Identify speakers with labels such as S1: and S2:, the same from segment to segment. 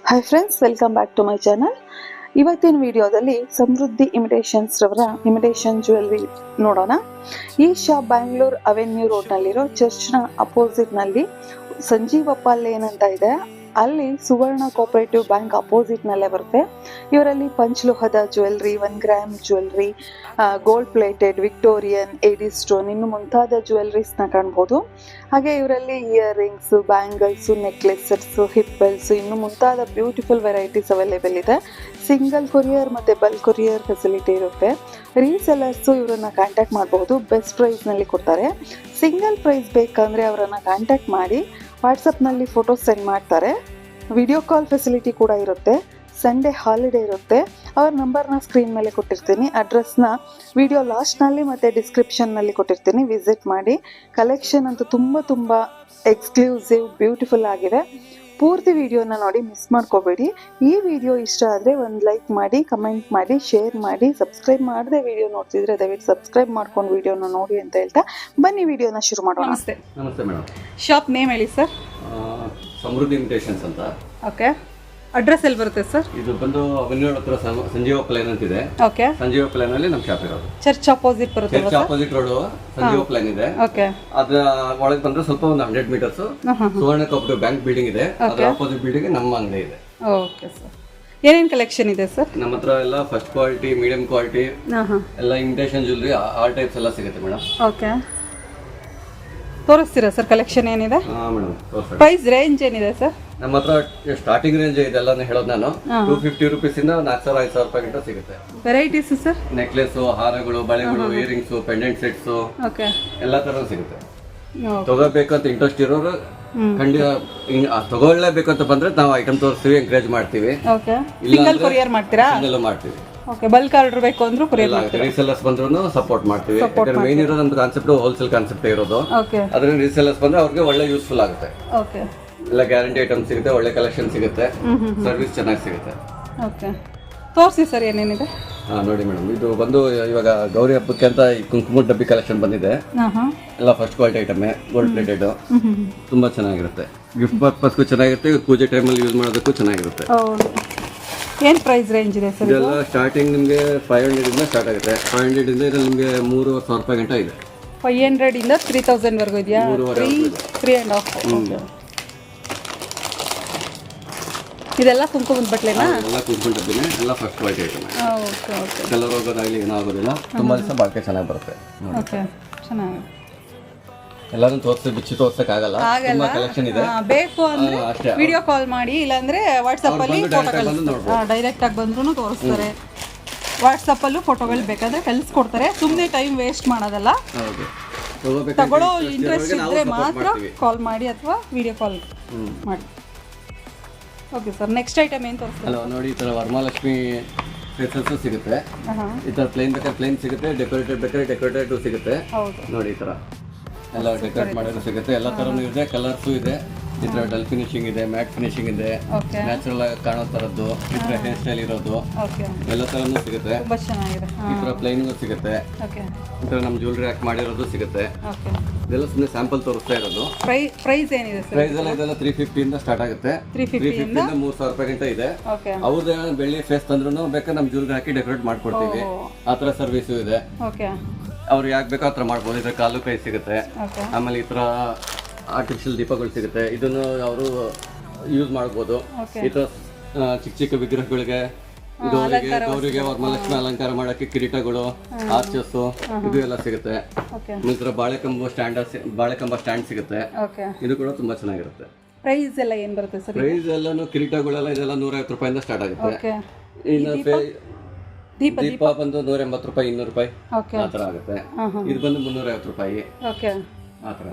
S1: Hi friends, welcome back to my channel. ಇವತ್ತಿನ ವಿಡಿಯೋದಲ್ಲಿ Samruddhi imitations ರವರ ಇಮಿಟೇಷನ್ ಜ್ಯುವೆಲ್ರಿ ನೋಡೋಣ. ಈ ಶಾಪ್ ಬ್ಯಾಂಗ್ಳೂರ್ ಅವೆನ್ಯೂ ರೋಡ್ನಲ್ಲಿರೋ ಚರ್ಚ್ನ ಅಪೋಸಿಟ್ನಲ್ಲಿ ಸಂಜೀವಪ್ಪ ಲೇನ್ ಅಂತ ಇದೆ. ಅಲ್ಲಿ ಸುವರ್ಣ ಕೋಆಪರೇಟಿವ್ ಬ್ಯಾಂಕ್ ಅಪೋಸಿಟ್ನಲ್ಲೇ ಬರುತ್ತೆ. ಇವರಲ್ಲಿ ಪಂಚಲೋಹದ jewellery, 1 gram jewellery, gold plated, Victorian, AD stone ಇನ್ನು ಮುಂತಾದ ಜ್ಯುವೆಲ್ರೀಸ್ನ ಕಾಣ್ಬೋದು. ಹಾಗೆ ಇವರಲ್ಲಿ ಇಯರಿಂಗ್ಸ್, ಬ್ಯಾಂಗಲ್ಸು, ನೆಕ್ಲೆಸಸ್, ಹಿಪ್ಪೆಲ್ಸ್ ಇನ್ನು ಮುಂತಾದ ಬ್ಯೂಟಿಫುಲ್ ವೆರೈಟೀಸ್ ಅವೈಲೇಬಲ್ ಇದೆ. ಸಿಂಗಲ್ ಕೊರಿಯರ್ ಮತ್ತು ಬಲ್ಕ್ ಕೊರಿಯರ್ ಫೆಸಿಲಿಟಿ ಇರುತ್ತೆ. ರೀಸೆಲ್ಲರ್ಸು ಇವರನ್ನು ಕಾಂಟ್ಯಾಕ್ಟ್ ಮಾಡಬಹುದು, ಬೆಸ್ಟ್ ಪ್ರೈಸ್ನಲ್ಲಿ ಕೊಡ್ತಾರೆ. ಸಿಂಗಲ್ ಪ್ರೈಸ್ ಬೇಕಂದರೆ ಅವರನ್ನು ಕಾಂಟ್ಯಾಕ್ಟ್ ಮಾಡಿ ವಾಟ್ಸಪ್ನಲ್ಲಿ ಫೋಟೋಸ್ ಸೆಂಡ್ ಮಾಡ್ತಾರೆ. ವಿಡಿಯೋ ಕಾಲ್ ಫೆಸಿಲಿಟಿ ಕೂಡ ಇರುತ್ತೆ. ಸಂಡೇ ಹಾಲಿಡೇ ಇರುತ್ತೆ. ಅವ್ರ ನಂಬರ್ನ ಸ್ಕ್ರೀನ್ ಮೇಲೆ ಕೊಟ್ಟಿರ್ತೀನಿ, ಅಡ್ರೆಸ್ನ ವಿಡಿಯೋ ಲಾಸ್ಟ್ನಲ್ಲಿ ಮತ್ತು ಡಿಸ್ಕ್ರಿಪ್ಷನ್ನಲ್ಲಿ ಕೊಟ್ಟಿರ್ತೀನಿ. ವಿಸಿಟ್ ಮಾಡಿ. ಕಲೆಕ್ಷನ್ ಅಂತೂ ತುಂಬ ಎಕ್ಸ್ಕ್ಲೂಸಿವ್, ಬ್ಯೂಟಿಫುಲ್ ಆಗಿದೆ. ಪೂರ್ತಿ ವಿಡಿಯೋನ ನೋಡಿ, ಮಿಸ್ ಮಾಡ್ಕೋಬೇಡಿ. ಈ ವಿಡಿಯೋ ಇಷ್ಟ ಆದರೆ ಒಂದು ಲೈಕ್ ಮಾಡಿ, ಕಮೆಂಟ್ ಮಾಡಿ, ಶೇರ್ ಮಾಡಿ. ಸಬ್ಸ್ಕ್ರೈಬ್ ಮಾಡದೆ ವಿಡಿಯೋ ನೋಡ್ತಿದ್ರೆ ದಯವಿಟ್ಟು ಸಬ್ಸ್ಕ್ರೈಬ್ ಮಾಡ್ಕೊಂಡು ವಿಡಿಯೋನ ನೋಡಿ ಅಂತ ಹೇಳ್ತಾ ಬನ್ನಿ ವಿಡಿಯೋನ ಶುರು ಮಾಡೋಣ.
S2: ನಮಸ್ತೆ.
S3: ನಮಸ್ತೆ ಮೇಡಮ್.
S2: ಶಾಪ್ ನೇಮ್ ಹೇಳಿ ಸರ್.
S3: ಸಮೃದ್ಧಿ ಇಮಿಟೇಷನ್ಸ್ ಅಂತ.
S2: ಓಕೆ. ಅಡ್ರೆಸ್ ಎಲ್ಲಿ ಬರುತ್ತೆ ಸರ್?
S3: ಇದು ಬಂದು ಅವೆನ್ಯೂ ಹತ್ರ ಸಂಜೀವ ಪ್ಲೇನ್ ಅಂತಿದೆ.
S2: ಓಕೆ.
S3: ಸಂಜೀವ ಪ್ಲೇನ್ ಅಲ್ಲಿ ನಮ್ಮ ಶಾಪ್ ಇರೋದು.
S2: ಚರ್ಚ್ ಅಪೋಸಿಟ್ ಬರುತ್ತೆ.
S3: ಚರ್ಚ್ ಅಪೋಸಿಟ್ ರೋಡ್ ಸಂಜೀವ ಪ್ಲೇನ್ ಇದೆ.
S2: ಓಕೆ.
S3: ಅದ್ರ ಒಳಗೆ ಬಂದ್ರೆ ಸ್ವಲ್ಪ ಒಂದು 100 metres Suvarna cooperative bank building ಇದೆ. ಅದ್ರ ಅಪೋಸಿಟ್ ಬಿಲ್ಡಿಂಗ್ ನಮ್ಮ ಅಂಗಡಿ ಇದೆ.
S2: Okay sir. ಏನೇನು ಕಲೆಕ್ಷನ್ ಇದೆ ಸರ್?
S3: ನಮ್ಮ ಹತ್ರ ಎಲ್ಲ ಫಸ್ಟ್ ಕ್ವಾಲಿಟಿ, ಮೀಡಿಯಂ ಕ್ವಾಲಿಟಿ ಎಲ್ಲ ಇಮಿಟೇಷನ್ ಜ್ಯುವೆಲ್ರಿ ಆಲ್ ಟೈಪ್ಸ್ ಎಲ್ಲ ಸಿಗುತ್ತೆ ಮೇಡಮ್.
S2: ಓಕೆ. ತೋರಿಸ್ತೀರಾ ಸರ್ ಕಲೆಕ್ಷನ್ ಏನಿದೆ?
S3: ಹಾಂ ಮೇಡಮ್.
S2: ಪ್ರೈಸ್ ರೇಂಜ್ ಏನಿದೆ ಸರ್?
S3: ನಮ್ಮ ಹತ್ರ ಸ್ಟಾರ್ಟಿಂಗ್ ರೇಂಜ್ ಇದೆಲ್ಲ ಹೇಳೋದು ನಾನು. 250 ರೂಪೀಸಿಂದ 4,000-5,000 ರೂಪಾಯಿ ಗಂಟ ಸಿಗುತ್ತೆ.
S2: Varieties sir?
S3: ನೆಕ್ಲೆಸ್, ಹಾರಗಳು, ಬಳೆಗಳು, ಇಯರಿಂಗ್ಸ್, ಪೆಂಡೆಂಟ್ ಸೆಟ್ಸ್
S2: ಓಕೆ,
S3: ಎಲ್ಲ ತರ ಸಿಗುತ್ತೆ. ತಗೋಬೇಕಂತ ಇಂಟ್ರೆಸ್ಟ್ ಇರೋರು ಖಂಡಿತ ತಗೊಳ್ಳೇಬೇಕಂತ ಬಂದ್ರೆ ನಾವು ಐಟಮ್ ತೋರಿಸ್ತೀವಿ, ಎಂಕರೇಜ್ ಮಾಡ್ತೀವಿ.
S2: ಓಕೆ. ಸಿಂಗಲ್ ಕೊರಿಯರ್ ಮಾಡ್ತೀರಾ?
S3: ಸಿಂಗಲ್ ಮಾಡ್ತೀವಿ.
S2: ಓಕೆ. ಬಲ್ಕ್ ಆರ್ಡರ್ ಬೇಕು ಅಂದ್ರೂ ಕೊರಿಯರ್ ಮಾಡ್ತೀರಾ?
S3: ರೀಸೆಲ್ಲರ್ಸ್ ಬಂದ್ರು ಸಪೋರ್ಟ್ ಮಾಡ್ತೀವಿ. ಯಾಕಂದ್ರೆ ಮೇನ್ ಇರೋದು ನಮ್ದು ಕಾನ್ಸೆಪ್ಟ್ ಹೋಲ್ಸೇಲ್ ಕಾನ್ಸೆಪ್ಟ್ ಇರೋದು.
S2: ಓಕೆ.
S3: ಅದ್ರಿಂದ ರೀಸೆಲ್ಲರ್ಸ್ ಬಂದ್ರೆ ಅವ್ರಿಗೆ ಒಳ್ಳೆ ಯೂಸ್ಫುಲ್ ಆಗುತ್ತೆ.
S2: ಓಕೆ.
S3: ಎಲ್ಲ ಗ್ಯಾರಂಟಿ ಐಟಮ್ ಸಿಗುತ್ತೆ, ಒಳ್ಳೆ ಕಲೆಕ್ಷನ್ ಸಿಗುತ್ತೆ, ಸರ್ವಿಸ್ ಚೆನ್ನಾಗಿ ಸಿಗುತ್ತೆ.
S2: ಓಕೆ. ತೋರಿಸಿ ಸರ್ ಏನೇನಿದೆ.
S3: ನೋಡಿ ಮೇಡಮ್, ಇದು ಬಂದು ಇವಾಗ ಗೌರಿ ಹಬ್ಬಕ್ಕೆ ಅಂತ ಈ ಕುಂಕುಮ ಡಬ್ಬಿ ಕಲೆಕ್ಷನ್ ಬಂದಿದೆ. ಎಲ್ಲ first quality item, gold plated, ತುಂಬಾ ಚೆನ್ನಾಗಿರುತ್ತೆ. ಗಿಫ್ಟ್ ಪರ್ಪಸ್ಗೂ ಚೆನ್ನಾಗಿರುತ್ತೆ, ಪೂಜೆ ಟೈಮಲ್ಲಿ ಯೂಸ್ ಮಾಡೋದಕ್ಕೂ ಚೆನ್ನಾಗಿರುತ್ತೆ.
S2: ಏನು ಪ್ರೈಸ್ ರೇಂಜ್ ಇದೆ ಸರ್?
S3: ಇದೆಲ್ಲ ಸ್ಟಾರ್ಟಿಂಗ್ ನಿಮಗೆ 500 ಇಂದ ಸ್ಟಾರ್ಟ್ ಆಗುತ್ತೆ. 500 ಇಂದ ಇದು ನಿಮಗೆ 3,500 ರೂಪಾಯಿ ಗಂಟ ಇದೆ.
S2: 500 ಇಂದ 3,000 ವರೆಗೂ ಇದೆಯಾ? 3.5. ಇದೆಲ್ಲ ಕುಂಕುಮದ ಬಟ್ಲೆನಾ?
S3: ಎಲ್ಲ ಕುಂಕುಮ ಡಬ್ಬಿನೇ, ಎಲ್ಲ first quality item.
S2: Okay okay.
S3: Colour ಹೋಗೋದಾಗಲಿ ಏನೂ ಆಗೋದಿಲ್ಲ. ತುಂಬ ದಿವಸ ಬಾಳಿಕೆ ಚೆನ್ನಾಗಿ ಬರುತ್ತೆ.
S2: ಓಕೆ, ಚೆನ್ನಾಗಿ.
S3: ಎಲ್ಲಾನು ತೋರಿಸಿ ಬಿಚ್ಚಿ ತೋರ್ಸಕ್ಕಾಗಲ್ಲ, ತುಂಬಾ ಕಲೆಕ್ಷನ್ ಇದೆ.
S2: ಬೇಕು ಅಂದ್ರೆ ವಿಡಿಯೋ ಕಾಲ್ ಮಾಡಿ, ಇಲ್ಲಾಂದ್ರೆ ವಾಟ್ಸಪ್ ಅಲ್ಲಿ ಫೋಟೋ ಡೈರೆಕ್ಟ್ ಆಗಿ ಬಂದ್ರೂ ತೋರಿಸ್ತಾರೆ. ವಾಟ್ಸಪ್ ಅಲ್ಲೂ ಫೋಟೋಗಳು ಬೇಕಾದ್ರೆ ಕಳಿಸ್ಕೊಡ್ತಾರೆ. ಸುಮ್ಮನೆ ಟೈಮ್ ವೇಸ್ಟ್ ಮಾಡೋದಲ್ಲ. ತಗೊಳ್ಳೋ ಇಂಟ್ರೆಸ್ಟ್ ಇದ್ರೆ ಮಾತ್ರ ಕಾಲ್ ಮಾಡಿ ಅಥವಾ ವಿಡಿಯೋ ಕಾಲ್ ಮಾಡಿ. ಓಕೆ ಸರ್, ನೆಕ್ಸ್ಟ್ ಐಟಮ್ ಏನು ತೋರಿಸ್ತಾರೆ?
S3: ಹಲೋ, ನೋಡಿ, ಈ ಥರ ವರಮಹಾಲಕ್ಷ್ಮಿ ಫೇಸಸ್ ಸಿಗುತ್ತೆ. ಈ ಥರ ಪ್ಲೇನ್ ಬೇಕಾದ್ರೆ ಪ್ಲೇನ್ ಸಿಗುತ್ತೆ, ಡೆಕೋರೇಟೆಡ್ ಬೇಕಾದ್ರೆ ಡೆಕೋರೇಟೆಡ್ ಸಿಗುತ್ತೆ. ನೋಡಿ, ಈ ಥರ ಎಲ್ಲ ಡೆಕೋರೇಟ್ ಮಾಡೋದು ಸಿಗುತ್ತೆ. ಎಲ್ಲ ಥರನೂ ಇದೆ, ಕಲರ್ಸು ಇದೆ. ಈ ಥರ ಡಲ್ ಫಿನಿಶಿಂಗ್ ಇದೆ, ಮ್ಯಾಟ್ ಫಿನಿಶಿಂಗ್ ಇದೆ, ನ್ಯಾಚುರಲ್ ಆಗಿ ಕಾಣೋ ಥರದ್ದು, ಈ ಥರ ಹೇರ್ ಸ್ಟೈಲ್ ಇರೋದು, ಎಲ್ಲ ಥರನೂ ಸಿಗುತ್ತೆ. ಈ ಥರ ಪ್ಲೇನ್ಗೂ ಸಿಗುತ್ತೆ. ಈ ಥರ ನಮ್ಮ ಜ್ಯುವೆಲ್ರಿ ಹಾಕಿ ಮಾಡಿರೋದು ಸಿಗುತ್ತೆ. ಇದೆಲ್ಲ ಸುಮ್ಮನೆ ಸ್ಯಾಂಪಲ್ ತೋರಿಸ್ತಾ ಇರೋದು.
S2: ಪ್ರೈಸ್ ಏನಿದೆ ಸರ್?
S3: ಪ್ರೈಸ್ ಎಲ್ಲ ಇದೆಲ್ಲ 350 ಇಂದ ಸ್ಟಾರ್ಟ್ ಆಗುತ್ತೆ. 350 ಇಂದ 3,000 ರೂಪಾಯಿ ಗಂಟ ಇದೆ. ಅವ್ರದ್ದು ಬೆಳ್ಳಿ ಫೇಸ್ ತಂದ್ರೂ ಬೇಕಾದ್ರೆ ನಮ್ಮ ಜ್ಯುವೆಲ್ರಿ ಹಾಕಿ ಡೆಕೋರೇಟ್ ಮಾಡ್ಕೊಡ್ತೀವಿ. ಆ ಥರ ಸರ್ವಿಸು ಇದೆ. ಅವ್ರು ಯಾಕೆ ಬೇಕೋ ಆ ಥರ ಮಾಡ್ಬೋದು. ಇದ್ರ ಕಾಲು ಕೈ ಸಿಗುತ್ತೆ. ಆಮೇಲೆ ಈ ಥರ ಆರ್ಟಿಫಿಷಿಯಲ್ ದೀಪಗಳು ಸಿಗುತ್ತೆ. ಇದನ್ನು ಅವರು ಯೂಸ್ ಮಾಡ್ಬೋದು. ಈ ಥರ ಚಿಕ್ಕ ಚಿಕ್ಕ ವಿಗ್ರಹಗಳಿಗೆ, ಗೌರಿಗೆ ವರಮಹಾಲಕ್ಷ್ಮಿ ಅಲಂಕಾರ ಮಾಡಕ್ಕೆ ಕಿರೀಟಗಳು, ಆರ್ಚಸ್, ಇದು ಎಲ್ಲ ಸಿಗುತ್ತೆ. ಈ ಬಾಳೆಕಂಬ ಸ್ಟ್ಯಾಂಡ್ ಸಿಗುತ್ತೆ. ಇದು ಕೂಡ ತುಂಬಾ ಚೆನ್ನಾಗಿರುತ್ತೆ.
S2: ಪ್ರೈಸ್ ಎಲ್ಲ ಏನ್ ಬರುತ್ತೆ ಸರ್?
S3: ಪ್ರೈಸ್ ಎಲ್ಲಾನು ಕಿರೀಟಗಳೆಲ್ಲ ಇದೆಲ್ಲ 150 ರೂಪಾಯಿಂದ ಸ್ಟಾರ್ಟ್ ಆಗುತ್ತೆ. ಇನ್ನು ದೀಪ ಬಂದು 180 ರೂಪಾಯಿ, 200 ರೂಪಾಯಿ ಆ ಥರ ಆಗುತ್ತೆ. ಇದು ಬಂದು 350 ರೂಪಾಯಿ ಆ ಥರ.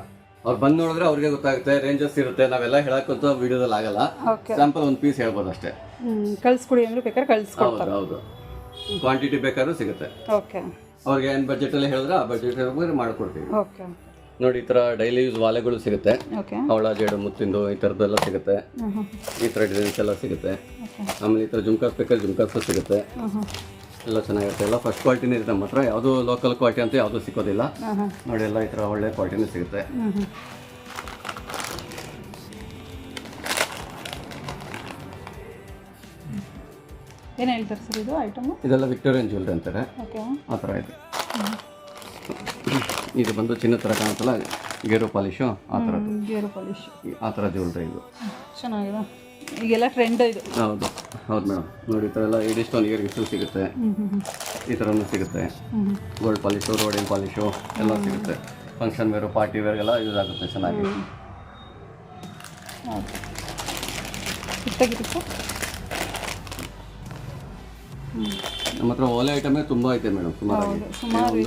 S3: ಅವ್ರು ಬಂದು ನೋಡಿದ್ರೆ ಅವ್ರಿಗೆ ಗೊತ್ತಾಗುತ್ತೆ. ರೇಂಜಸ್ ಇರುತ್ತೆ, ನಾವೆಲ್ಲ ಹೇಳಕ್ಕಂತ ವಿಡಿಯೋದಲ್ಲಿ ಆಗಲ್ಲ. ಸ್ಯಾಂಪಲ್ ಒಂದು ಪೀಸ್ ಹೇಳ್ಬೋದು ಅಷ್ಟೇ.
S2: ಕಳ್ಸ್ಕೊಡಿ ಅಂದ್ರೆ ಬೇಕಾದ್ರೆ ಕಳ್ಸ್ಕೊಡ್ತಾರೆ.
S3: ಹೌದು, ಕ್ವಾಂಟಿಟಿ ಬೇಕಾದ್ರೂ ಸಿಗುತ್ತೆ. ಅವ್ರಿಗೆ ಏನು ಬಜೆಟ್ ಅಲ್ಲಿ ಹೇಳಿದ್ರೆ ಆ ಬಜೆಟ್ ಮಾಡ್ಕೊಡ್ತೀವಿ. ನೋಡಿ, ಈ ಥರ ಡೈಲಿ ಯೂಸ್ ವಾಲೆಗಳು ಸಿಗುತ್ತೆ. ಅವಳ ಜೇಡು ಮುತ್ತಿಂದು ಈ ಥರದ್ದೆಲ್ಲ ಸಿಗುತ್ತೆ. ಈ ಥರ ಡಿಸೈನ್ಸ್ ಎಲ್ಲ ಸಿಗುತ್ತೆ. ಆಮೇಲೆ ಈ ಥರ ಜುಮ್ಕಾಸ್ ಬೇಕಾದ್ರೆ ಜುಮ್ಕಾಸು ಸಿಗುತ್ತೆ. ಎಲ್ಲ ಚೆನ್ನಾಗಿರುತ್ತೆ. ಎಲ್ಲ ಫಸ್ಟ್ ಕ್ವಾಲಿಟಿನೇ ಇದೆ ನಮ್ಮ ಹತ್ರ. ಯಾವುದು ಲೋಕಲ್ ಕ್ವಾಲಿಟಿ ಅಂತ ಯಾವುದು ಸಿಗೋದಿಲ್ಲ. ನೋಡಿ, ಎಲ್ಲ ಈ ಥರ ಒಳ್ಳೆ ಕ್ವಾಲಿಟಿನೇ ಸಿಗುತ್ತೆ.
S2: ಏನು ಹೇಳ್ತಾರೆ ಸರ್ ಇದು ಐಟಮು?
S3: ಇದೆಲ್ಲ ವಿಕ್ಟೋರಿಯನ್ ಜ್ಯುವೆಲ್ರಿ ಅಂತಾರೆ,
S2: ಓಕೆ.
S3: ಆ ಥರ ಇದೆ. ಇದು ಬಂದು ಚಿನ್ನ ಥರ ಕಾಣುತ್ತಲ್ಲ, ಗೇರು ಪಾಲಿಶು ಆ ಥರದ್ದು,
S2: ಗೇರು ಪಾಲಿಶ್
S3: ಆ ಥರ ಜ್ಯುವೆಲ್ರಿ ಇದು.
S2: ಚೆನ್ನಾಗಿದೆ, ಈಗೆಲ್ಲ ಟ್ರೆಂಡ್ ಇದು.
S3: ಹೌದು ಹೌದು ಮೇಡಮ್. ನೋಡಿ ಈ ಥರ ಎಲ್ಲ ಇಡೀ ಸ್ಟೋನ್ ಇಯರಿಂಗ್ಸು ಸಿಗುತ್ತೆ, ಈ ಥರನೂ ಸಿಗುತ್ತೆ. ಗೋಲ್ಡ್ ಪಾಲಿಶು, ರೋಡಿನ್ ಪಾಲಿಶು ಎಲ್ಲ ಸಿಗುತ್ತೆ. ಫಂಕ್ಷನ್ ವೇರು, ಪಾರ್ಟಿ ವೇರ್ಗೆಲ್ಲ ಯೂಸ್ ಆಗುತ್ತೆ ಚೆನ್ನಾಗಿ.
S2: ಎಷ್ಟಾಗಿರುತ್ತೆ?
S3: ನಮ್ಮ ಹತ್ರ ಓಲೆ ಐಟಮೇ ತುಂಬ ಐತೆ ಮೇಡಮ್, ಸುಮಾರಾಗಿ.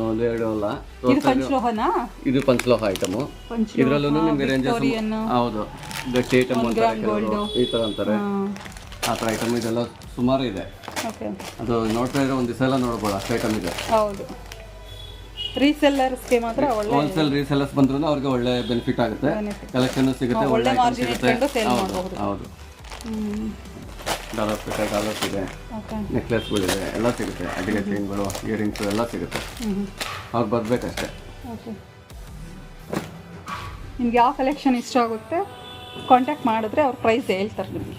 S3: ಒಂದು ಎರಡು ಅಲ್ಲ.
S2: ಇದು ಪಂಚಲೋಹನಾ?
S3: ಇದು ಪಂಚಲೋಹ ಐಟಮು. ಇದರಲ್ಲೂ ನಿಮಗೆ ರೇಂಜಸ್, ಹೌದು, ಗಟ್ಟಿ ಐಟಮ್ ಅಂತಾರೆ ಕೆಲವರು, ಈ ಥರ ಅಂತಾರೆ, ಆ ಥರ ಐಟಮ್ ಇದೆಲ್ಲ ಸುಮಾರು ಇದೆ. ಅದು ನೋಡ್ತಾ ಇದ್ರೆ ಒಂದು ದಿವಸ ಎಲ್ಲ ನೋಡ್ಬೋದು, ಅಷ್ಟು ಐಟಮ್ ಇದೆ.
S2: ಹೌದು, ರೀಸೆಲ್ಲರ್ಸ್ಗೆ ಮಾತ್ರ ಒಳ್ಳೆ,
S3: ಹೋಲ್ಸೇಲ್ ರೀಸೆಲ್ಲರ್ಸ್ ಬಂದ್ರೂ ಅವ್ರಿಗೆ ಒಳ್ಳೆ ಬೆನಿಫಿಟ್ ಆಗುತ್ತೆ, ಕಲೆಕ್ಷನ್ ಸಿಗುತ್ತೆ, ಒಳ್ಳೆ ಐಟಮ್ ಸಿಗುತ್ತೆ. ಹೌದು, ಡಾಲರ್ಸ್ ಬೇಕಾದ್ರೆ ಡಾಲರ್ಸ್ ಇದೆ, ನೆಕ್ಲೆಸ್ಗಳಿದೆ, ಎಲ್ಲ ಸಿಗುತ್ತೆ. ಅಡಿಗೆ ಚೈನ್ಗಳು, ಇಯರಿಂಗ್ಸು ಎಲ್ಲ ಸಿಗುತ್ತೆ. ಅವ್ರು ಬರಬೇಕಷ್ಟೇ.
S2: ನಿಮ್ಗೆ ಯಾವ ಕಲೆಕ್ಷನ್ ಇಷ್ಟ ಆಗುತ್ತೆ ಕಾಂಟ್ಯಾಕ್ಟ್ ಮಾಡಿದ್ರೆ ಅವ್ರ ಪ್ರೈಸ್ ಹೇಳ್ತಾರೆ ನಿಮಗೆ.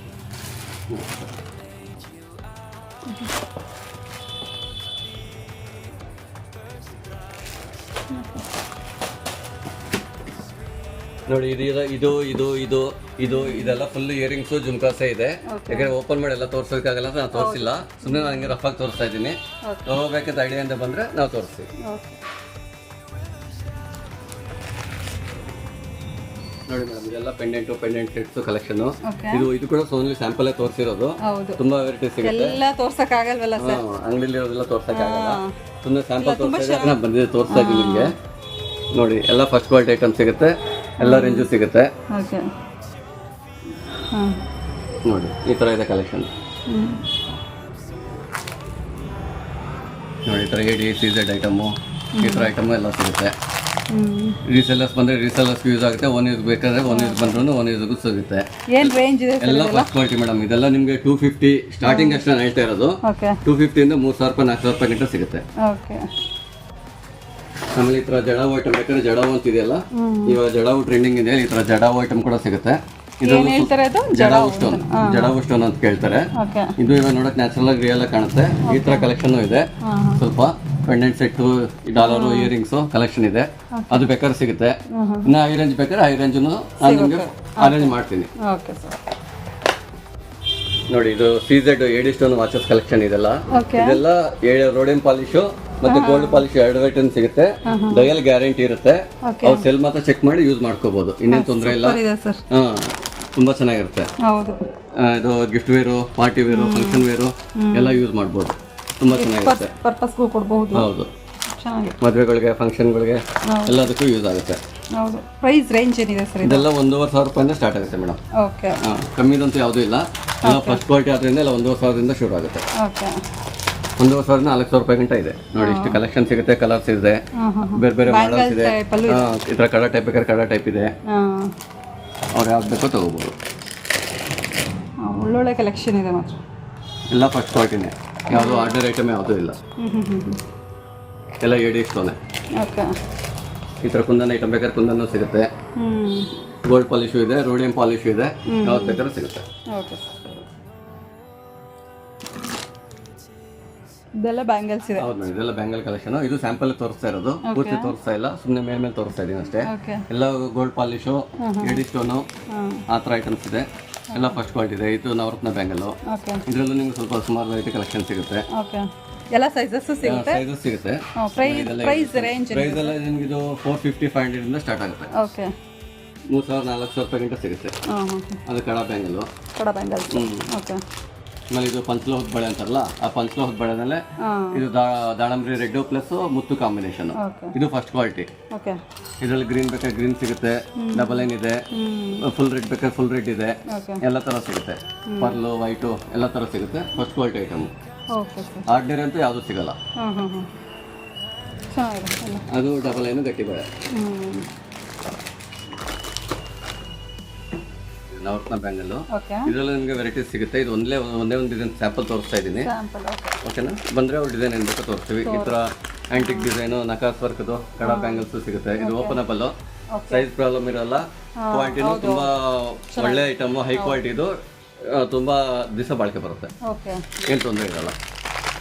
S3: ನೋಡಿ ಇದು ಇದೆಲ್ಲ ಫುಲ್ ಇಯರಿಂಗ್ಸು, ಜುಮ್ಕಾಸೆ ಇದೆ. ಯಾಕಂದ್ರೆ ಓಪನ್ ಮಾಡಿ ಎಲ್ಲ ತೋರ್ಸೋಕ್ಕಾಗಲ್ಲ ಅಂತ ನಾನು ತೋರಿಸಿಲ್ಲ, ಸುಮ್ಮನೆ ನಾನು ಹಂಗೆ ರಫಾಗಿ ತೋರಿಸ್ತಾ ಇದ್ದೀನಿ. ತಗೋಬೇಕಂತ ಐಡಿಯಾ ಅಂತ ಬಂದರೆ ನಾವು ತೋರಿಸ್ತೀವಿ. ನೋಡಿ ಮೇಡಮ್, ಇದೆಲ್ಲ ಪೆಂಡೆಂಟ್ ಸೆಟ್ಸ್ ಕಲೆಕ್ಷನ್. ಇದು ಕೂಡ ಓನ್ಲಿ ಸ್ಯಾಂಪಲ್ ತೋರಿಸಿರೋದು, ತುಂಬಾ ವೆರೈಟಿ ಸಿಗುತ್ತೆ.
S2: ಎಲ್ಲ ತೋರ್ಸಕ್ಕಾಗಲ್ವಲ್ಲ ಸರ್,
S3: ಅಂಗಡಿಲಿ ಇರೋದೆಲ್ಲ ತೋರ್ಸಕ್ಕಾಗಲ್ಲ, ಸುಮ್ಮನೆ ಸ್ಯಾಂಪಲ್ ತೋರಿಸ್ತಾ ಬಂದಿದೆ, ತೋರಿಸ್ತಾ ಇದ್ದೀನಿ ನಿಮಗೆ. ನೋಡಿ ಎಲ್ಲ ಫಸ್ಟ್ ಕ್ವಾಲಿಟಿ ಐಟಮ್ ಸಿಗುತ್ತೆ, ಎಲ್ಲ ರೇಂಜು ಸಿಗುತ್ತೆ. ನೋಡಿ ಈ ಥರ ಇದೆ ಕಲೆಕ್ಷನ್. ನೋಡಿ ಈ ಥರ AD CZ ಐಟಮು, ಈ ಥರ ಐಟಮು ಎಲ್ಲ ಸಿಗುತ್ತೆ. ರೀಸೆಲ್ಲರ್ಸ್ ಬಂದರೆ ರೀಸೆಲ್ಲರ್ಸ್ಗೂ ಯೂಸ್ ಆಗುತ್ತೆ, ಒನ್ ಯೂಸ್ ಬೇಕಾದ್ರೆ ಒನ್ ಯೂಸ್ ಬಂದ್ರೂ ಒನ್ ಯೂಸ್ಗೂ ಸಿಗುತ್ತೆ.
S2: ಏನು ರೇಂಜ್ ಇದೆ
S3: ಎಲ್ಲ ಫಸ್ಟ್ ಕ್ವಾಲಿಟಿ ಮೇಡಮ್. ಇದೆಲ್ಲ ನಿಮಗೆ 250 ಸ್ಟಾರ್ಟಿಂಗ್ ಅಷ್ಟು ನಾನು ಹೇಳ್ತಾ ಇರೋದು. 250 ಇಂದ 3,000 ರೂಪಾಯಿ 4,000 ರೂಪಾಯಿ ಗಂಟೆ ಸಿಗುತ್ತೆ. ಆಮೇಲೆ ಈ ಥರ ಜಡಾವು ಐಟಮ್ ಬೇಕಾದ್ರೆ ಜಡಾವು ಅಂತಿದೆಯಲ್ಲ, ಇವಾಗ ಜಡಾವು ಟ್ರೆಂಡಿಂಗ್ ಇದೆ, ಈ ಥರ ಜಡಾವು ಐಟಮ್ ಕೂಡ ಸಿಗುತ್ತೆ. ಜಡಾವು ಸ್ಟೋನ್ ಅಂತ ಕೇಳ್ತಾರೆ. ಇದು ಇವಾಗ ನೋಡಕ್ ನ್ಯಾಚುರಲ್ ಆಗಿ ರಿಯಲ್ ಆಗಿ ಕಾಣುತ್ತೆ. ಈ ತರ ಕಲೆಕ್ಷನ್ ಇದೆ, ಸ್ವಲ್ಪ pendant set, dollar, earrings collection ಇದೆ. ಅದು ಬೇಕಾದ್ರೆ ಸಿಗುತ್ತೆ. ಇನ್ನು ಹೈ ರೇಂಜ್ ಬೇಕಾದ್ರೆ ಹೈ ರೇಂಜ್ ನಾನು ನಿಮಗೆ ಅರೇಂಜ್ ಮಾಡ್ತೀನಿ. ನೋಡಿ ಇದು CZ AD stone watches collection ಇದೆಲ್ಲ ರೋಡಿಯಂ ಪಾಲಿಶು ಮತ್ತೆ ಗೋಲ್ಡ್ ಪಾಲಿಶ್ ಎರಡು ಐಟಮ್ ಸಿಗುತ್ತೆ. ಡಯಲ್ ಗ್ಯಾರಂಟಿ ಇರುತ್ತೆ. ಅವ್ರು ಸೆಲ್ ಮಾತ್ರ ಚೆಕ್ ಮಾಡಿ ಯೂಸ್ ಮಾಡ್ಕೋಬಹುದು, ಇನ್ನೇನು ತೊಂದರೆ ಇಲ್ಲ. ತುಂಬಾ ಚೆನ್ನಾಗಿರುತ್ತೆ. ಇದು gift wear, party wear, function wear ಎಲ್ಲ ಯೂಸ್ ಮಾಡ್ಬೋದು. ತುಂಬಾ ಚೆನ್ನಾಗಿರುತ್ತೆ. ಹೌದು, ಮದುವೆಗಳಿಗೆ, ಫಂಕ್ಷನ್ಗಳಿಗೆ ಎಲ್ಲದಕ್ಕೂ ಯೂಸ್ ಆಗುತ್ತೆ.
S2: ಪ್ರೈಸ್ ರೇಂಜ್ ಏನಿದೆ ಸರ್?
S3: ಇದೆಲ್ಲ 1,500 ರೂಪಾಯಿಂದ ಸ್ಟಾರ್ಟ್ ಆಗುತ್ತೆ ಮೇಡಮ್. ಕಮ್ಮಿದಂತೂ ಯಾವುದೂ ಇಲ್ಲ. ಎಲ್ಲ ಫಸ್ಟ್ ಕ್ವಾಲಿಟಿ ಆದ್ರಿಂದ ಎಲ್ಲ 1,500ದಿಂದ ಶುರು ಆಗುತ್ತೆ. 1,500 4,000 ರೂಪಾಯಿ ಗಂಟ ಇದೆ. ನೋಡಿ ಇಷ್ಟು ಕಲೆಕ್ಷನ್ ಸಿಗುತ್ತೆ, ಕಲರ್ಸ್ ಇದೆ, ಬೇರೆ ಬೇರೆ ಮಾಡಲ್ಸ್ ಇದೆ. ಈ ಥರ ಕಡ ಟೈಪ್ ಬೇಕಾದ್ರೆ ಕಡ ಟೈಪ್ ಇದೆ, ಅವ್ರು ಯಾವ್ದು ಬೇಕೋ ತಗೋಬೋದು.
S2: ಒಳ್ಳೊಳ್ಳೆ ಕಲೆಕ್ಷನ್ ಇದೆ ಮಾತ್ರ.
S3: ಎಲ್ಲ ಫಸ್ಟ್ ಕ್ವಾಲಿಟಿನೇ, ಯಾವುದು ಆರ್ಡರ್ ಐಟಮ್ ಯಾವುದೂ ಇಲ್ಲ. ಎಲ್ಲ AD ಸ್ಟೋನೆ. ಈ ಥರ ಕುಂದನ್ ಐಟಮ್ ಬೇಕಾದ್ರೆ ಕುಂದನ್ನು ಸಿಗುತ್ತೆ. ಗೋಲ್ಡ್ ಪಾಲಿಶು ಇದೆ, ರೋಡಿಯಂ ಪಾಲಿಶು ಇದೆ, ಯಾವ್ದು ಬೇಕಾದ್ರೆ ಸಿಗುತ್ತೆ.
S2: ಇದೆಲ್ಲ ಬ್ಯಾಂಗಲ್ಸ್ ಇದೆ.
S3: ಹೌದು ಮೇಡಮ್, ಇದೆಲ್ಲ ಬ್ಯಾಂಗಲ್ ಕಲೆಕ್ಷನ್. ಇದು ಸ್ಯಾಂಪಲ್ ತೋರಿಸ್ತಾ ಇರೋದು, ಪೂರ್ತಿ ತೋರಿಸ್ತಾ ಇಲ್ಲ, ಸುಮ್ಮನೆ ಮೇಲೆ ತೋರಿಸ್ತಾ ಇದೀನಿ ಅಷ್ಟೇ. ಎಲ್ಲ ಗೋಲ್ಡ್ ಪಾಲಿಶು, AD ಸ್ಟೋನು, ಆ ಥರ ಐಟಮ್ಸ್ ಇದೆ. ಎಲ್ಲ ಫಸ್ಟ್ ಕ್ವಾಲಿಟಿ ಇದೆ. ಇದು ನವರತ್ನ ಬ್ಯಾಂಗಲ್ಲು. ಇದರಲ್ಲೂ ನಿಮ್ಗೆ ಸ್ವಲ್ಪ ಸುಮಾರು ವೆರೈಟಿ ಕಲೆಕ್ಷನ್ ಸಿಗುತ್ತೆ.
S2: ಎಲ್ಲ ಸೈಜಸ್ ಸಿಗುತ್ತೆ.
S3: ಸೈಜಸ್ ಸಿಗುತ್ತೆ.
S2: ಪ್ರೈಸ್ ರೇಂಜ್
S3: ಎಲ್ಲ ನಿಮ್ಗೆ ಇದು 450-500 ಇಂದ ಸ್ಟಾರ್ಟ್ ಆಗುತ್ತೆ. 3,000-4,000 ರೂಪಾಯಿ ಗಂಟೆ ಸಿಗುತ್ತೆ. ಅದು ಕಡ ಬ್ಯಾಂಗಲ್ಲು. ಆಮೇಲೆ ಇದು ಪಂಚಲೋಹದ ಬಳೆ ಅಂತಾರಲ್ಲ, ಆ ಪಂಚಲೋಹದ ಬಳೆನಲ್ಲೇ ಇದು ದಾಳಂಬ್ರಿ ರೆಡ್ ಪ್ಲಸ್ ಮುತ್ತು ಕಾಂಬಿನೇಷನ್. ಇದು ಫಸ್ಟ್ ಕ್ವಾಲಿಟಿ. ಇದರಲ್ಲಿ ಗ್ರೀನ್ ಬೇಕಾದ್ರೆ ಗ್ರೀನ್ ಸಿಗುತ್ತೆ, ಡಬಲ್ ಲೈನ್ ಇದೆ, ಫುಲ್ ರೆಡ್ ಬೇಕಾದ್ರೆ ಫುಲ್ ರೆಡ್ ಇದೆ, ಎಲ್ಲ ತರ ಸಿಗುತ್ತೆ. ಪರ್ಲು, ವೈಟು ಎಲ್ಲ ತರ ಸಿಗುತ್ತೆ. First quality item. ಆರ್ಡಿನರಿ ಅಂತೂ ಯಾವುದು ಸಿಗಲ್ಲ. ಅದು ಡಬಲ್ ಲೈನ್ ಗಟ್ಟಿ ಬಳೆ. ನವರತ್ನ ಬ್ಯಾಂಗಲ್ಲು. ಇದರಲ್ಲಿ ನಿಮಗೆ ವೆರೈಟೀಸ್ ಸಿಗುತ್ತೆ. ಇದು ಒಂದೇ ಒಂದು ಡಿಸೈನ್ ಸ್ಯಾಂಪಲ್ ತೋರಿಸ್ತಾ ಇದ್ದೀನಿ, ಓಕೆನಾ? ಬಂದರೆ ಅವ್ರು ಡಿಸೈನ್ ಏನು ಬೇಕೋ ತೋರಿಸ್ತೀವಿ. ಈ ಥರ ಆ್ಯಂಟಿಕ್ ಡಿಸೈನು, ನಕಾಸ್ ವರ್ಕ್ದು ಕಡ ಬ್ಯಾಂಗಲ್ಸು ಸಿಗುತ್ತೆ. ಇದು ಓಪನಬಲ್ಲು, ಸೈಜ್ ಪ್ರಾಬ್ಲಮ್ ಇರಲ್ಲ, ಕ್ವಾಲಿಟಿನೂ ತುಂಬ ಒಳ್ಳೆ ಐಟಮು, ಹೈ ಕ್ವಾಲಿಟಿದು. ತುಂಬ ದಿವಸ ಬಾಳಿಕೆ ಬರುತ್ತೆ,
S2: ಓಕೆ.
S3: ಏನು ತೊಂದರೆ ಇರಲ್ಲ.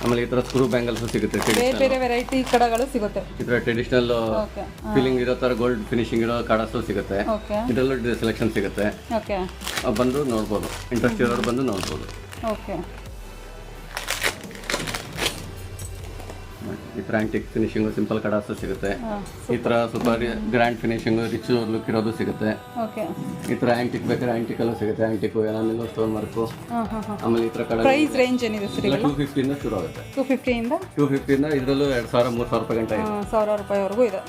S3: ಆಮೇಲೆ ಈ ಥರ ಸ್ಕ್ರೂ ಬ್ಯಾಂಗಲ್ಸು ಸಿಗುತ್ತೆ,
S2: ಬೇರೆ ಬೇರೆ ವೆರೈಟಿ ಕಡಗಳು ಸಿಗುತ್ತೆ.
S3: ಈ ಥರ ಟ್ರೆಡಿಷನಲ್
S2: ಓಕೆ
S3: ಫೀಲಿಂಗ್ ಇರೋ ಥರ ಗೋಲ್ಡ್ ಫಿನಿಶಿಂಗ್ ಇರೋ ಕಡಸು ಸಿಗುತ್ತೆ.
S2: ಓಕೆ
S3: ಇದರಲ್ಲೂ ಸೆಲೆಕ್ಷನ್ ಸಿಗುತ್ತೆ,
S2: ಓಕೆ.
S3: ಬಂದು ನೋಡ್ಬೋದು, ಇಂಟ್ರೆಸ್ಟ್ ಇರೋರು ಬಂದು ನೋಡ್ಬೋದು.
S2: ಓಕೆ.
S3: ಈ ಥರ ಆಂಟಿಕ್ ಫಿನಿಶಿಂಗು ಸಿಂಪಲ್ ಕಡಾಸು ಸಿಗುತ್ತೆ. ಈ ಥರ ಸ್ವಲ್ಪ ಗ್ರ್ಯಾಂಡ್ ಫಿನಿಶಿಂಗು ರಿಚ್ ಲುಕ್ ಇರೋದು ಸಿಗುತ್ತೆ.
S2: ಓಕೆ.
S3: ಈ ಥರ ಆಂಟಿಕ್ ಬೇಕಾದ್ರೆ ಆಂಟಿಕಲ್ಲೂ ಸಿಗುತ್ತೆ, ಆಂಟಿಕ್ ಏನಾದ್ರು ಸ್ಟೋನ್ ವರ್ಕು. ಆಮೇಲೆ ಈ ಥರ ಕಡ
S2: ಪ್ರೈಸ್ ರೇಂಜ್ ಏನಿದೆ ಸರ್?
S3: 250 ಇಂದ ಶುರು ಆಗುತ್ತೆ.
S2: 250 ಇಂದ
S3: 250 ಇಂದ ಇದರಲ್ಲೂ 2000-3000 ರೂಪಾಯಿ ಗಂಟೆ ಇದೆ.
S2: 1000 ರೂಪಾಯಿವರೆಗೂ ಇದೆ.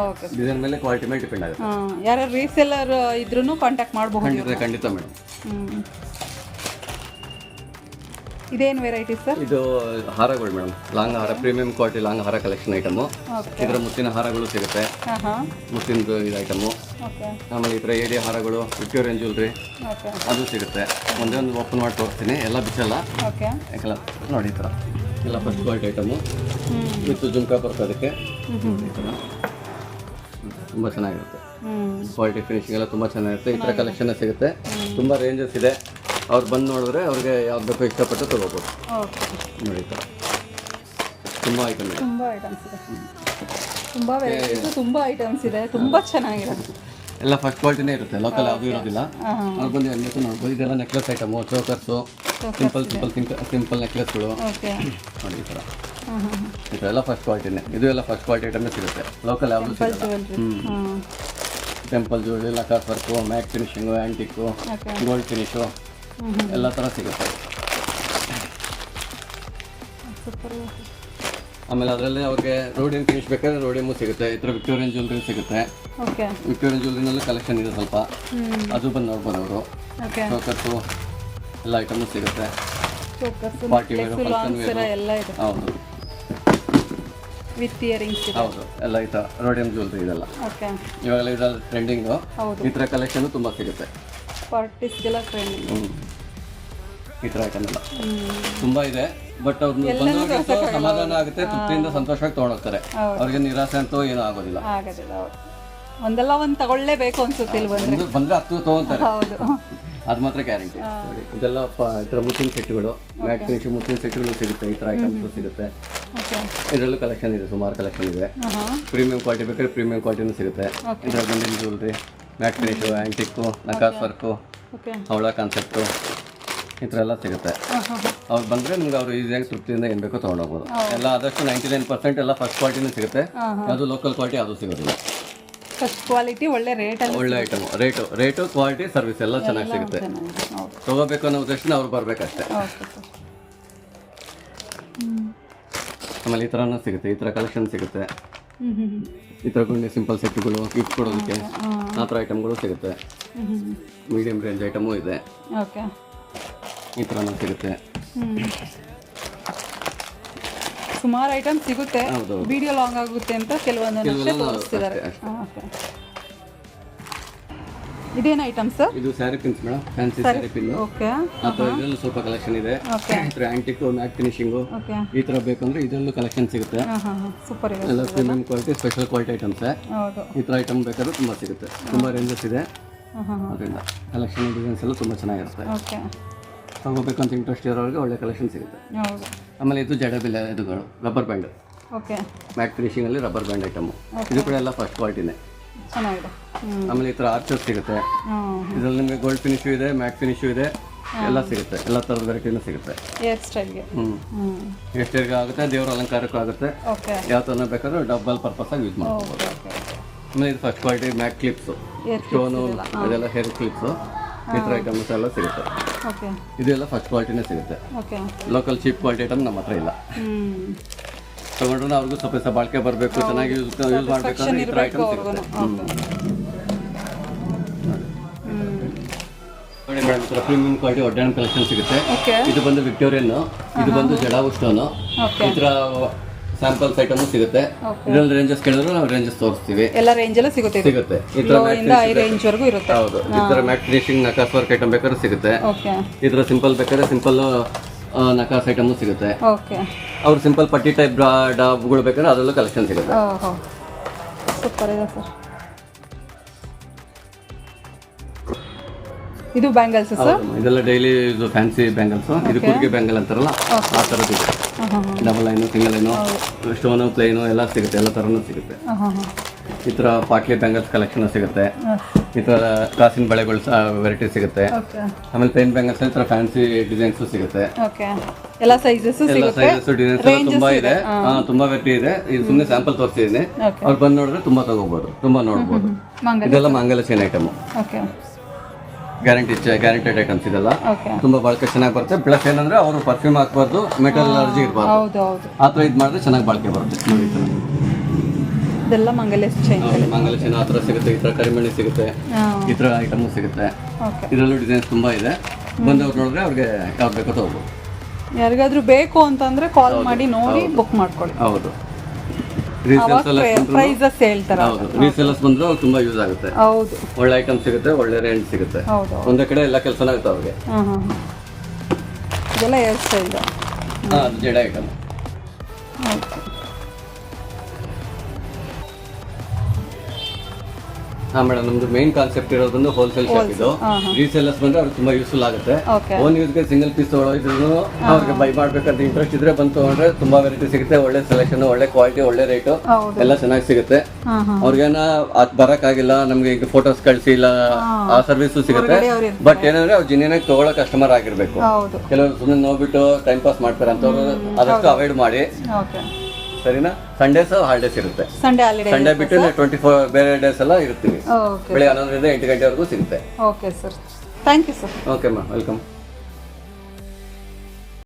S2: ಓಕೆ.
S3: ಡಿಸೈನ್ ಮೇಲೆ ಕ್ವಾಲಿಟಿ ಮೇಲೆ ಡಿಪೆಂಡ್ ಆಗುತ್ತೆ.
S2: ಯಾರು ರೀಸೆಲ್ಲರ್ ಇದ್ರೂ ಕಾಂಟ್ಯಾಕ್ಟ್ ಮಾಡಬಹುದು.
S3: ಖಂಡಿತ ಮೇಡಮ್.
S2: ಇದೇನು ವೆರೈಟಿ ಸರ್?
S3: ಇದು ಹಾರಗಳು ಮೇಡಮ್, ಲಾಂಗ್ ಹಾರ, ಪ್ರೀಮಿಯಂ ಕ್ವಾಲಿಟಿ ಲಾಂಗ್ ಹಾರ ಕಲೆಕ್ಷನ್ ಐಟಮು. ಇದರ ಮುತ್ತಿನ ಹಾರಗಳು ಸಿಗುತ್ತೆ, ಮುತ್ತಿನದು ಇದು ಐಟಮು. ಆಮೇಲೆ ಈ ಥರ ಏಡಿ ಹಾರಗಳು, ವಿಕ್ಟೋರಿಯನ್ ಜ್ಯುವೆಲ್ರಿ ಅದು ಸಿಗುತ್ತೆ. ಒಂದೇ ಒಂದು ಓಪನ್ ಮಾಡಿ ತೋರಿಸ್ತೀನಿ, ಎಲ್ಲ ಬಿಚ್ಚಲ್ಲ. ಯಾಕಲ್ಲ ನೋಡಿ, ಈ ಥರ ಎಲ್ಲ first quality item with jhumka ಬರುತ್ತೆ. ಅದಕ್ಕೆ ತುಂಬ ಚೆನ್ನಾಗಿರುತ್ತೆ, ಕ್ವಾಲಿಟಿ ಫಿನಿಶಿಂಗ್ ಎಲ್ಲ ತುಂಬ ಚೆನ್ನಾಗಿರುತ್ತೆ. ಈ ಥರ ಕಲೆಕ್ಷನ್ ಸಿಗುತ್ತೆ, ತುಂಬ ರೇಂಜಸ್ ಇದೆ. ಅವ್ರು ಬಂದು ನೋಡಿದ್ರೆ ಅವ್ರಿಗೆ ಯಾವ್ದು ಬೇಕೋ ಇಷ್ಟಪಟ್ಟು ತೊಗೋಬೋದು. ನೋಡಿ, ಈ ಥರ ತುಂಬ ಐಟಮ್ ಇದೆ,
S2: ತುಂಬ ಐಟಮ್ಸ್ ಇದೆ, ತುಂಬ ವೆರೈಟೀಸ್, ತುಂಬ ಐಟಮ್ಸ್ ಇದೆ, ತುಂಬ ಚೆನ್ನಾಗಿದೆ.
S3: ಎಲ್ಲ ಫಸ್ಟ್ ಕ್ವಾಲಿಟಿನೇ ಇರುತ್ತೆ, ಲೋಕಲ್ ಯಾವುದೂ ಇರೋದಿಲ್ಲ. ಅವ್ರು ಬಂದು ಎಲ್ಲಕ್ಕೂ ನೋಡ್ಬೋದು. ಇದೆಲ್ಲ ನೆಕ್ಲೆಸ್ ಐಟಮು, ಚೋಕರ್ಸು, ಸಿಂಪಲ್ ನೆಕ್ಲೆಸ್ಗಳು ನೋಡಿ. ಈ ಥರ ಎಲ್ಲ ಫಸ್ಟ್ ಕ್ವಾಲಿಟಿನೇ, ಇದು ಎಲ್ಲ ಫಸ್ಟ್ ಕ್ವಾಲಿಟಿ ಐಟಮ್ನೇ ಸಿಗುತ್ತೆ, ಲೋಕಲ್ ಯಾವುದು ಸಿಗಲ್ಲ. ಟೆಂಪಲ್ ಜ್ಯುವೆಲ್ರಿ, ಲಕಾಸ್ work, matte finishing, antique, gold finish ಎಲ್ಲ ಥರ ಸಿಗುತ್ತೆ. ಆಮೇಲೆ ಅದರಲ್ಲಿ ಅವ್ರಿಗೆ ರೋಡಿಯನ್ ಫಿನಿಶ್ ಬೇಕಾದ್ರೆ ರೋಡಿಯಮ್ಮು ಸಿಗುತ್ತೆ. ಈ ಥರ ವಿಕ್ಟೋರಿಯನ್ ಜ್ಯುವೆಲ್ರಿ ಸಿಗುತ್ತೆ. ವಿಕ್ಟೋರಿಯನ್ ಜ್ಯುವೆಲ್ರಿನಲ್ಲೂ ಕಲೆಕ್ಷನ್ ಇದೆ ಸ್ವಲ್ಪ, ಅದು ಬಂದು ನೋಡ್ಬೋದು ಅವರು. ಚೋಕರ್ಸು ಎಲ್ಲ ಐಟಮು ಸಿಗುತ್ತೆ, ಪಾರ್ಟಿ ವೇರು, ಫಂಕ್ಷನ್ ವೇರು. ಹೌದು,
S2: ವಿತ್ ಇಯರಿಂಗ್ಸ್
S3: ಹೌದು, ಎಲ್ಲ ಈ ಥರ ರೋಡಿಯಂ ಜ್ಯುವೆಲ್ರಿ ಇದೆಲ್ಲ ಇವಾಗೆಲ್ಲ ಇದೆಲ್ಲ ಟ್ರೆಂಡಿಂಗು. ಈ ಥರ ಕಲೆಕ್ಷನ್ ತುಂಬ ಸಿಗುತ್ತೆ,
S2: ಪಾರ್ಟೀಸ್ಗೆಲ್ಲ ಟ್ರೆಂಡಿಂಗ್.
S3: ಈ ಥರ ಐಟಮ್ ಎಲ್ಲ ತುಂಬ ಇದೆ. ಬಟ್ ಅವ್ರನ್ನ ಬಂದವರಿಗೆ ಸಮಾಧಾನ ಆಗುತ್ತೆ, ತೃಪ್ತಿಯಿಂದ ಸಂತೋಷವಾಗಿ ತೊಗೊಂಡೋಗ್ತಾರೆ. ಅವ್ರಿಗೆ ನಿರಾಸೆ ಅಂತೂ ಏನೂ ಆಗೋದಿಲ್ಲ.
S2: ಒಂದಲ್ಲ ಒಂದು ತಗೊಳ್ಳೇಬೇಕು ಅನ್ಸುತ್ತೆ,
S3: ಬಂದ್ರೆ 10 ತೊಗೊಂತಾರೆ, ಅದು ಮಾತ್ರ ಗ್ಯಾರಂಟಿ. ಇದೆಲ್ಲ ಈ ಥರ ಮುತ್ತಿನ ಸೆಟ್ಗಳು, ಮ್ಯಾಟ್ ಫಿನಿಶ್ ಮುತ್ತಿನ ಸೆಟ್ಗಳು ಸಿಗುತ್ತೆ. ಈ ಥರ ಐಟಮ್ಸ್ ಸಿಗುತ್ತೆ. ಇದರಲ್ಲೂ ಕಲೆಕ್ಷನ್ ಇದೆ, ಸುಮಾರು ಕಲೆಕ್ಷನ್ ಇದೆ. ಪ್ರೀಮಿಯಂ ಕ್ವಾಲಿಟಿ ಬೇಕಾದ್ರೆ ಪ್ರೀಮಿಯಂ ಕ್ವಾಲಿಟಿನೂ ಸಿಗುತ್ತೆ. ಇದರ ಬಂದಿನ ಜ್ಯುವೆಲ್ರಿ, ಮ್ಯಾಟ್ ಫಿನಿಶು, ಆ್ಯಂಟಿಕ್ಕು, ನಕಾಸ್ ವರ್ಕು, ಹವಳ ಕಾನ್ಸೆಪ್ಟು, ಈ ಥರ ಎಲ್ಲ ಸಿಗುತ್ತೆ. ಅವ್ರು ಬಂದರೆ ನಿಮ್ಗೆ ಅವರು ಈಸಿಯಾಗಿ ತೃಪ್ತಿಯಿಂದ ಏನು ಬೇಕೋ ತೊಗೊಂಡೋಗ್ಬೋದು. ಎಲ್ಲ ಆದಷ್ಟು 99% ಎಲ್ಲ ಫಸ್ಟ್ ಕ್ವಾಲಿಟಿನೂ ಸಿಗುತ್ತೆ, ಅದು ಲೋಕಲ್ ಕ್ವಾಲಿಟಿ ಅದು ಸಿಗೋದಿಲ್ಲ.
S2: ಫಸ್ಟ್ ಕ್ವಾಲಿಟಿ ಒಳ್ಳೆ ರೇಟಲ್ಲಿ,
S3: ಒಳ್ಳೆ ಐಟಮು, ರೇಟು ಕ್ವಾಲಿಟಿ ಸರ್ವಿಸ್ ಎಲ್ಲ ಚೆನ್ನಾಗಿ ಸಿಗುತ್ತೆ. ತೊಗೋಬೇಕು ಅನ್ನೋ ಉದ್ದೇಶನ ಅವ್ರು ಬರಬೇಕಷ್ಟೇ. ಆಮೇಲೆ ಈ ಥರನೂ ಸಿಗುತ್ತೆ, ಈ ಥರ ಕಲೆಕ್ಷನ್ ಸಿಗುತ್ತೆ. ಈ ಥರ ಗುಂಡಿ ಸಿಂಪಲ್ ಸೆಟ್ಗಳು, ಗಿಫ್ಟ್ ಕೊಡೋದಕ್ಕೆ ಆ ಥರ ಐಟಮ್ಗಳು ಸಿಗುತ್ತೆ. ಮೀಡಿಯಂ ರೇಂಜ್ ಐಟಮು ಇದೆ, ಈ ಥರನೂ ಸಿಗುತ್ತೆ.
S2: ಸುಮಾರು ಐಟಮ್ ಸಿಗುತ್ತೆ. ವಿಡಿಯೋ ಲಾಂಗ್ ಆಗುತ್ತೆ ಅಂತ ಕೆಲವೊಂದನ್ನು ತೋರಿಸ್ತಿದ್ದಾರೆ. ಇದೇನು ಐಟಮ್ ಸರ್?
S3: ಇದು sari pins madam, fancy sari pin.
S2: Okay.
S3: ಅಥವಾ ಇದರಲ್ಲೂ ಸ್ವಲ್ಪ ಕಲೆಕ್ಷನ್ ಇದೆ. ಆಂಟಿಕ್ ಮ್ಯಾಟ್ ಫಿನಿಶಿಂಗು ಈ ಥರ ಬೇಕಂದ್ರೆ ಇದರಲ್ಲೂ ಕಲೆಕ್ಷನ್ ಸಿಗುತ್ತೆ.
S2: ಸೂಪರ್ ಇದೆ,
S3: ಎಲ್ಲ premium quality, special quality items. ಈ ಥರ ಐಟಮ್ ಬೇಕಾದ್ರೆ ತುಂಬ ಸಿಗುತ್ತೆ, ತುಂಬ ರೇಂಜಸ್ ಇದೆ. ಅದರಿಂದ ಕಲೆಕ್ಷನ್ ಡಿಸೈನ್ಸ್ ಎಲ್ಲ ತುಂಬ ಚೆನ್ನಾಗಿರುತ್ತೆ. ತಗೋಬೇಕಂತ ಇಂಟ್ರೆಸ್ಟ್ ಇರೋರಿಗೆ ಒಳ್ಳೆ ಕಲೆಕ್ಷನ್ ಸಿಗುತ್ತೆ. ಆಮೇಲೆ ಇದು ಜಡಬಿಲ್ಲ, ಇದುಗಳು ರಬ್ಬರ್ ಬ್ಯಾಂಡ್, ಮ್ಯಾಟ್ ಫಿನಿಶಿಂಗಲ್ಲಿ ರಬ್ಬರ್ ಬ್ಯಾಂಡ್ ಐಟಮು. ಇದು ಕೂಡ ಎಲ್ಲ ಫಸ್ಟ್ ಕ್ವಾಲಿಟಿನೇ,
S2: ಚೆನ್ನಾಗಿದೆ.
S3: ಆಮೇಲೆ ಈ ಥರ ಆರ್ಚಸ್ ಸಿಗುತ್ತೆ. ಇದರಲ್ಲಿ ನಿಮಗೆ ಗೋಲ್ಡ್ ಫಿನಿಶು ಇದೆ, ಮ್ಯಾಟ್ ಫಿನಿಶು ಇದೆ, ಎಲ್ಲ ಸಿಗುತ್ತೆ. ಎಲ್ಲ ಥರದ ವೆರೈಟಿನೂ ಸಿಗುತ್ತೆ. ಹೇರ್ ಸ್ಟೈಲ್ಗೆ ಆಗುತ್ತೆ, ದೇವರ ಅಲಂಕಾರಕ್ಕೂ ಆಗುತ್ತೆ. ಯಾವ ಥರ ಬೇಕಾದ್ರೂ ಡಬಲ್ ಪರ್ಪಸಾಗಿ ಯೂಸ್ ಮಾಡ್ಕೋಬೋದು. ಆಮೇಲೆ ಇದು first quality mat clips, stone, ಇದೆಲ್ಲ ಹೇರ್ ಕ್ಲಿಪ್ಸು, ಈ ಥರ ಐಟಮ್ಸ್ ಎಲ್ಲ ಸಿಗುತ್ತೆ. ಇದೆಲ್ಲ ಫಸ್ಟ್ ಕ್ವಾಲಿಟಿನೇ ಸಿಗುತ್ತೆ. ಲೋಕಲ್ ಚೀಪ್ ಕ್ವಾಲಿಟಿ ಐಟಮ್ ನಮ್ಮ ಹತ್ರ ಇಲ್ಲ. ತಗೊಂಡ್ರೆ ಅವ್ರಿಗೂ ಸ್ವಲ್ಪ ಬಾಳಿಕೆ ಬರಬೇಕು, ಚೆನ್ನಾಗಿ ಯೂಸ್ ಮಾಡಬೇಕಂದ್ರೆ ಈ ಥರ ಐಟಮ್ ಸಿಗುತ್ತೆ. ನೋಡಿ ಮೇಡಮ್, ಈ ಥರ ಪ್ರೀಮಿಯಂ ಕ್ವಾಲಿಟಿ ಒಡ್ಡಾಣ ಕಲೆಕ್ಷನ್ ಸಿಗುತ್ತೆ. ಇದು ಬಂದು ವಿಕ್ಟೋರಿಯನ್, ಇದು ಬಂದು ಜಡಾವು ಸ್ಟೋನು. ಈ ಥರ ಸ್ಯಾಂಪಲ್ಸ್ ಐಟಮು ಸಿಗುತ್ತೆ. ಇದರಲ್ಲಿ ರೇಂಜಸ್ ಕೇಳಿದ್ರೆ ನಾವು ರೇಂಜಸ್ ತೋರಿಸ್ತೀವಿ.
S2: ಎಲ್ಲ ರೇಂಜಲ್ಲೂ ಸಿಗುತ್ತೆ. ಈ ಥರ ರೇಂಜ್ ವರೆಗೂ ಇರುತ್ತೆ. ಹೌದು,
S3: ಈ ಥರ ಮ್ಯಾಟ್ ಫಿನಿಶಿಂಗ್ ನಕಾಸ್ ವರ್ಕ್ ಐಟಮ್ ಬೇಕಾದ್ರೆ ಸಿಗುತ್ತೆ. ಈ ಥರ ಸಿಂಪಲ್ ಬೇಕಾದ್ರೆ ಸಿಂಪಲ್ ನಕಾಸ್ ಐಟಮು ಸಿಗುತ್ತೆ. ಅವ್ರು ಸಿಂಪಲ್ ಪಟ್ಟಿ ಟೈಪ್ ಡಾಬ್ಗಳು ಬೇಕಾದ್ರೆ ಅದರಲ್ಲೂ ಕಲೆಕ್ಷನ್ ಸಿಗುತ್ತೆ.
S2: ಸೂಪರ್ ಇದೆ ಸರ್. ಇದು ಬ್ಯಾಂಗಲ್ಸ್ ಸರ್?
S3: ಇದೆಲ್ಲ ಡೈಲಿ ಇದು ಫ್ಯಾನ್ಸಿ ಬ್ಯಾಂಗಲ್ಸ್. ಇದು ಕುರ್ಗೆ ಬ್ಯಾಂಗಲ್ ಅಂತಾರಲ್ಲ ಆ ಥರದ್ದು ಇದೆ. Double line, single line, stone, plain ಎಲ್ಲ ಸಿಗುತ್ತೆ, ಎಲ್ಲ ಥರನೂ ಸಿಗುತ್ತೆ. ಈ ಥರ ಪಾಟ್ಲಿ ಬ್ಯಾಂಗಲ್ಸ್ ಕಲೆಕ್ಷನ್ ಸಿಗುತ್ತೆ. ಈ ಥರ ಕಾಸಿನ ಬಳೆಗಳು ವೆರೈಟಿ ಸಿಗುತ್ತೆ. ಆಮೇಲೆ ಪ್ಲೇನ್ ಬ್ಯಾಂಗಲ್ಸ್ ಈ ಥರ ಫ್ಯಾನ್ಸಿ ಡಿಸೈನ್ಸ್ ಸಿಗುತ್ತೆ.
S2: ಎಲ್ಲ ಸೈಜಸ್
S3: ಡಿಸೈನ್ಸ್ ತುಂಬಾ ಇದೆ, ತುಂಬಾ ವೆರೈಟಿ ಇದೆ. ಇದು ಸುಮ್ಮನೆ ಸ್ಯಾಂಪಲ್ ತೋರಿಸಿದ್ದೀನಿ, ಅವ್ರು ಬಂದು ನೋಡಿದ್ರೆ ತುಂಬಾ ತಗೋಬಹುದು, ತುಂಬಾ ನೋಡ್ಬೋದು. ಇದೆಲ್ಲ ಮಾಂಗಲ್ಯ ಚೈನ್ ಐಟಮ್, ಗ್ಯಾರಂಟೆಡ್ ಐಟಮ್ಸ್ ಇದೆಲ್ಲ. ತುಂಬಾ ಬಾಳಿಕೆ ಚೆನ್ನಾಗಿ ಬರುತ್ತೆ. ಪ್ಲಸ್ ಏನಂದ್ರೆ ಅವರು ಪರ್ಫ್ಯೂಮ್ ಹಾಕ್ಬಾರ್ದು, ಮೆಟಲ್ ಅಲರ್ಜಿ ಇರಬಾರ್ದು, ಆ ಥರ ಇದು ಮಾಡಿದ್ರೆ ಚೆನ್ನಾಗಿ ಬಾಳಿಕೆ ಬರುತ್ತೆ.
S2: ಇದೆಲ್ಲ ಮಂಗಲ್ಯ ಚೈನ್,
S3: ಮಂಗಲ್ಯ ಚೈನ್ ಆ ಥರ ಸಿಗುತ್ತೆ. ಈ ಥರ ಕರಿಮಣಿ ಸಿಗುತ್ತೆ, ಈ ಥರ ಐಟಮ್ ಸಿಗುತ್ತೆ. ಇದರಲ್ಲೂ ಡಿಸೈನ್ಸ್ ತುಂಬಾ ಇದೆ. ಬಂದವ್ರು ನೋಡಿದ್ರೆ ಅವ್ರಿಗೆ ಯಾವ್ದು ಬೇಕೋ ತಗೋಬಹುದು.
S2: ಯಾರಿಗಾದ್ರೂ ಬೇಕು ಅಂತಂದ್ರೆ ಕಾಲ್ ಮಾಡಿ ನೋಡಿ ಬುಕ್ ಮಾಡ್ಕೊಳ್ಳಿ.
S3: ಹೌದು,
S2: ಪ್ರೈಸಸ್ ಹೇಳ್ತಾರೆ.
S3: ಹೌದು, ರೀಸೇಲರ್ಸ್ ಬಂದ್ರೆ ಅವ್ರಿಗೆ ತುಂಬಾ ಯೂಸ್ ಆಗುತ್ತೆ.
S2: ಹೌದು,
S3: ಒಳ್ಳೆ ಐಟಮ್ ಸಿಗುತ್ತೆ, ಒಳ್ಳೆ ರೇಂಜ್ ಸಿಗುತ್ತೆ. ಒಂದೇ ಕಡೆ ಎಲ್ಲ ಕೆಲಸನ ಆಗುತ್ತೆ ಅವ್ರಿಗೆ.
S2: ಇದೆಲ್ಲ ಹೇರ್ ಸ್ಟೈಲ್,
S3: ಅದು ಜಡ ಐಟಮ್. ಮೇಡಮ್, ನಮ್ದು ಮೇನ್ ಕಾನ್ಸೆಪ್ಟ್ ಇರೋದೊಂದು ಹೋಲ್ಸೇಲ್ ಶಾಪ್. ಇದು ರೀಸೇಲರ್ಸ್ ಬಂದ್ರೆ ಅವ್ರಿಗೆ ತುಂಬಾ ಯೂಸ್ಫುಲ್ ಆಗುತ್ತೆ. ಓನ್ ಯೂಸ್ಗೆ ಸಿಂಗಲ್ ಪೀಸ್ ತಗೊಳ್ಳೋದ್ರೂ ಅವ್ರಿಗೆ ಬೈ ಮಾಡ್ಬೇಕಂತ ಇಂಟ್ರೆಸ್ಟ್ ಇದ್ರೆ ಬಂದು ತಗೊಂಡ್ರೆ ತುಂಬಾ ವೆರೈಟಿ ಸಿಗುತ್ತೆ. ಒಳ್ಳೆ ಸೆಲೆಕ್ಷನ್, ಒಳ್ಳೆ ಕ್ವಾಲಿಟಿ, ಒಳ್ಳೆ ರೇಟು ಎಲ್ಲ ಚೆನ್ನಾಗಿ ಸಿಗುತ್ತೆ. ಅವ್ರಿಗೇನ ಬರಕ್ಕಾಗಿಲ್ಲ, ನಮ್ಗೆ ಈಗ ಫೋಟೋಸ್ ಕಳಿಸಿ ಇಲ್ಲ, ಆ ಸರ್ವಿಸು ಸಿಗುತ್ತೆ. ಬಟ್ ಏನಂದ್ರೆ ಅವ್ರು ಜಿನ್ನಿನಾಗಿ ತಗೊಳ್ಳೋ ಕಸ್ಟಮರ್ ಆಗಿರ್ಬೇಕು. ಕೆಲವರು ಸುಮ್ಮನೆ ನೋಡ್ಬಿಟ್ಟು ಟೈಮ್ ಪಾಸ್ ಮಾಡ್ತಾರೆ ಅಂತವ್ರು ಆದಷ್ಟು ಅವಾಯ್ಡ್ ಮಾಡಿ, ಸರಿನಾ? ಸಂಡೇಸ್ ಹಾಲಿಡೇಸ್ ಇರುತ್ತೆ. ಸಂಡೇ ಬಿಟ್ಟು 24 ಬೇರೆ ಡೇಸ್ ಎಲ್ಲ ಇರ್ತೀವಿ. ಬೆಳಿಗ್ಗೆ 11ರಿಂದ 8 ಗಂಟೆವರೆಗೂ ಸಿಗುತ್ತೆ.
S2: Okay sir, thank you sir.
S3: Okay ma'am, welcome.